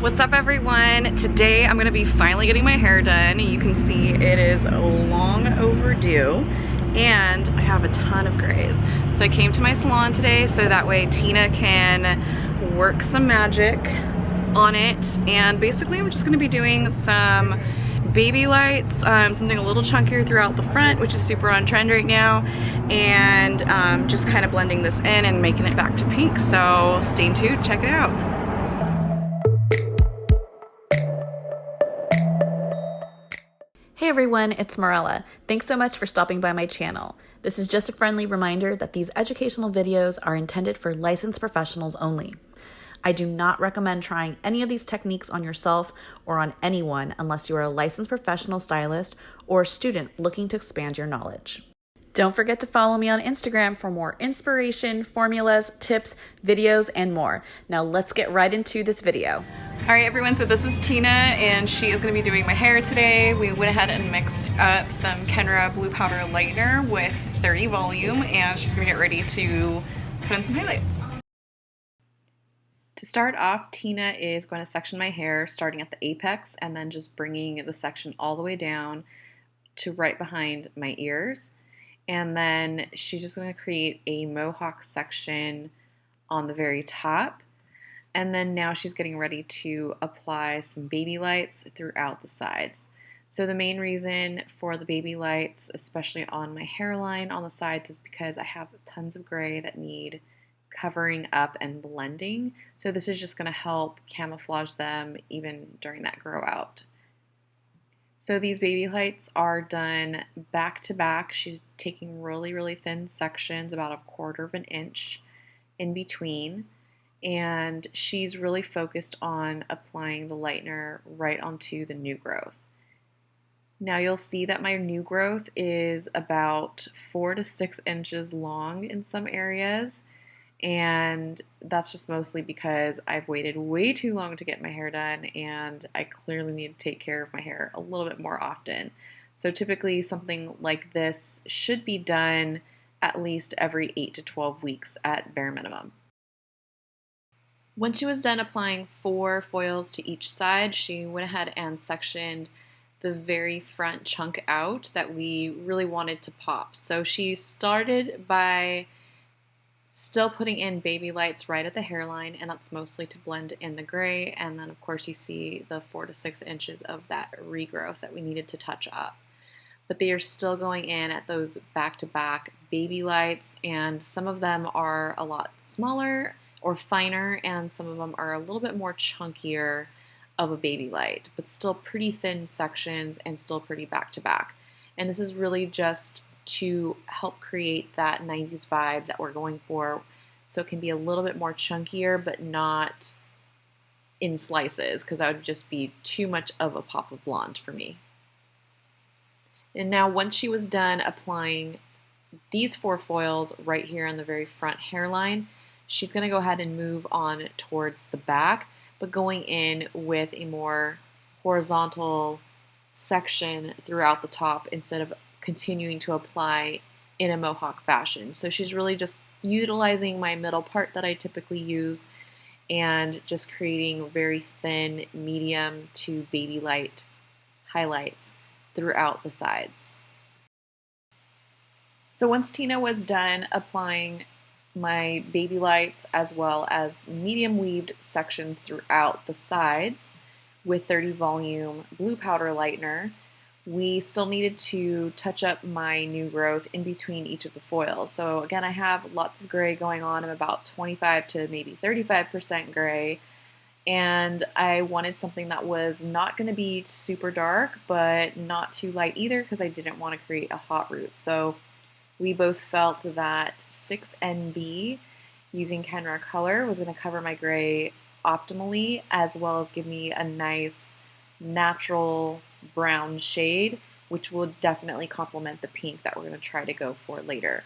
What's up everyone? Today I'm gonna be finally getting my hair done. You can see it is long overdue and I have a ton of grays. So I came to my salon today so that way Tina can work some magic on it, and basically I'm just gonna be doing some baby lights, something a little chunkier throughout the front, which is super on trend right now, and just kind of blending this in and making it back to pink. So stay tuned, check it out. Hey everyone, it's Mirella. Thanks so much for stopping by my channel. This is just a friendly reminder that these educational videos are intended for licensed professionals only. I do not recommend trying any of these techniques on yourself or on anyone unless you are a licensed professional stylist or a student looking to expand your knowledge. Don't forget to follow me on Instagram for more inspiration, formulas, tips, videos, and more. Now let's get right into this video. All right everyone, so this is Tina and she is going to be doing my hair today. We went ahead and mixed up some Kenra blue powder lightener with 30 volume, and she's going to get ready to put in some highlights. To start off, Tina is going to section my hair starting at the apex and then just bringing the section all the way down to right behind my ears. And then she's just going to create a mohawk section on the very top. And then now she's getting ready to apply some baby lights throughout the sides. So the main reason for the baby lights, especially on my hairline on the sides, is because I have tons of gray that need covering up and blending. So this is just going to help camouflage them even during that grow out. So these baby lights are done back to back. She's taking really thin sections, about 1/4 of an inch in between. And she's really focused on applying the lightener right onto the new growth. Now you'll see that my new growth is about 4 to 6 inches long in some areas, and that's just mostly because I've waited way too long to get my hair done and I clearly need to take care of my hair a little bit more often. So typically something like this should be done at least every 8 to 12 weeks at bare minimum. When she was done applying 4 foils to each side, she went ahead and sectioned the very front chunk out that we really wanted to pop. So she started by still putting in baby lights right at the hairline, and that's mostly to blend in the gray. And then of course you see the 4 to 6 inches of that regrowth that we needed to touch up. But they are still going in at those back-to-back baby lights, and some of them are a lot smaller or finer, and some of them are a little bit more chunkier of a baby light, but still pretty thin sections and still pretty back to back. And this is really just to help create that 90s vibe that we're going for, so it can be a little bit more chunkier but not in slices, because that would just be too much of a pop of blonde for me. And now once she was done applying these 4 foils right here on the very front hairline, she's going to go ahead and move on towards the back, but going in with a more horizontal section throughout the top instead of continuing to apply in a mohawk fashion. So she's really just utilizing my middle part that I typically use and just creating very thin, medium to baby light highlights throughout the sides. So once Tina was done applying my baby lights as well as medium weaved sections throughout the sides with 30 volume blue powder lightener, we still needed to touch up my new growth in between each of the foils. So again, I have lots of gray going on. I'm about 25 to maybe 35% gray, and I wanted something that was not going to be super dark but not too light either, because I didn't want to create a hot root. So we both felt that 6NB using Kenra Color was going to cover my gray optimally, as well as give me a nice natural brown shade, which will definitely complement the pink that we're going to try to go for later.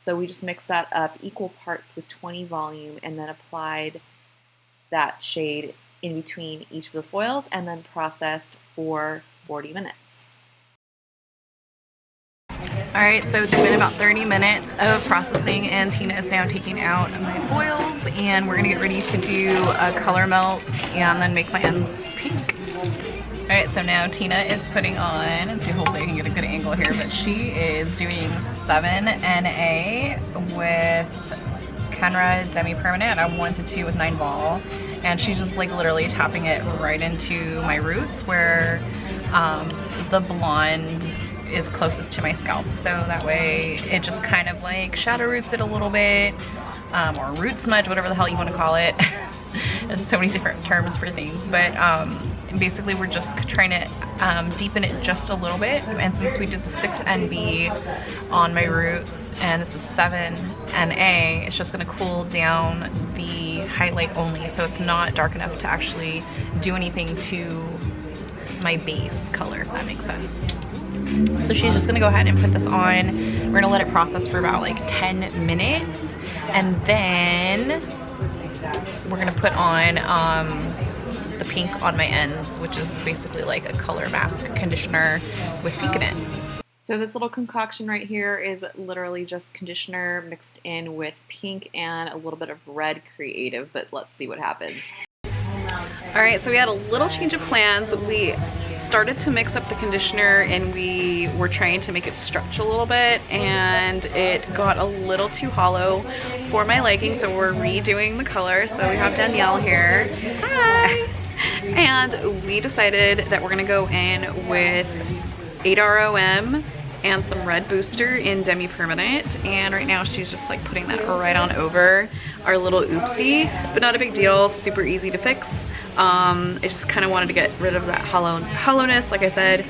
So we just mixed that up equal parts with 20 volume and then applied that shade in between each of the foils and then processed for 40 minutes. Alright, so it's been about 30 minutes of processing and Tina is now taking out my foils and we're gonna get ready to do a color melt and then make my ends pink. Alright, so now Tina is putting on, and see, hopefully I can get a good angle here, but she is doing 7NA with Kenra Demi-Permanent. I'm 1 to 2 with 9 ball. And she's just like literally tapping it right into my roots where the blonde is closest to my scalp. So that way it just kind of like shadow roots it a little bit, or root smudge, whatever the hell you want to call it. There's so many different terms for things, but basically we're just trying to deepen it just a little bit. And since we did the 6NB on my roots and this is 7NA, it's just going to cool down the highlight only, so it's not dark enough to actually do anything to my base color, if that makes sense. So she's just gonna go ahead and put this on. We're gonna let it process for about like 10 minutes and then we're gonna put on the pink on my ends, which is basically like a color mask conditioner with pink in it. So this little concoction right here is literally just conditioner mixed in with pink and a little bit of red creative, but let's see what happens. Alright, so we had a little change of plans. We started to mix up the conditioner and we were trying to make it stretch a little bit and it got a little too hollow for my liking, so we're redoing the color. So we have Danielle here. Hi! And we decided that we're gonna go in with 8ROM and some red booster in Demi-Permanent, and right now she's just like putting that right on over our little oopsie, but not a big deal, super easy to fix. I just kind of wanted to get rid of that hollowness, like I said,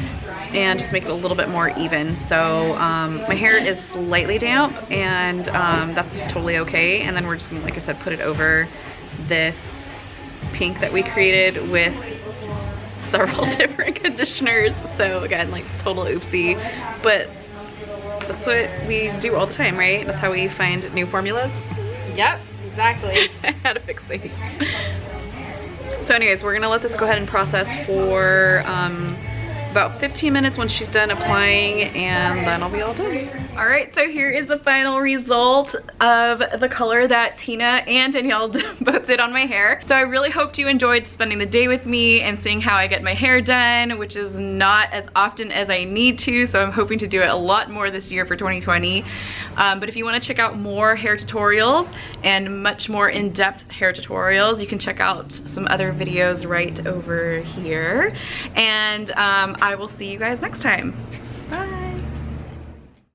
and just make it a little bit more even. So my hair is slightly damp and that's just totally okay, and then we're just gonna, like I said, put it over this pink that we created with several different conditioners. So again, like total oopsie, but that's what we do all the time, right? That's how we find new formulas. Yep, exactly. How to fix things. So anyways, we're gonna let this go ahead and process for about 15 minutes once she's done applying, and then I'll be all done. All right, so here is the final result of the color that Tina and Danielle both did on my hair. So I really hoped you enjoyed spending the day with me and seeing how I get my hair done, which is not as often as I need to, so I'm hoping to do it a lot more this year for 2020. But if you wanna check out more hair tutorials and much more in-depth hair tutorials, you can check out some other videos right over here. And I will see you guys next time.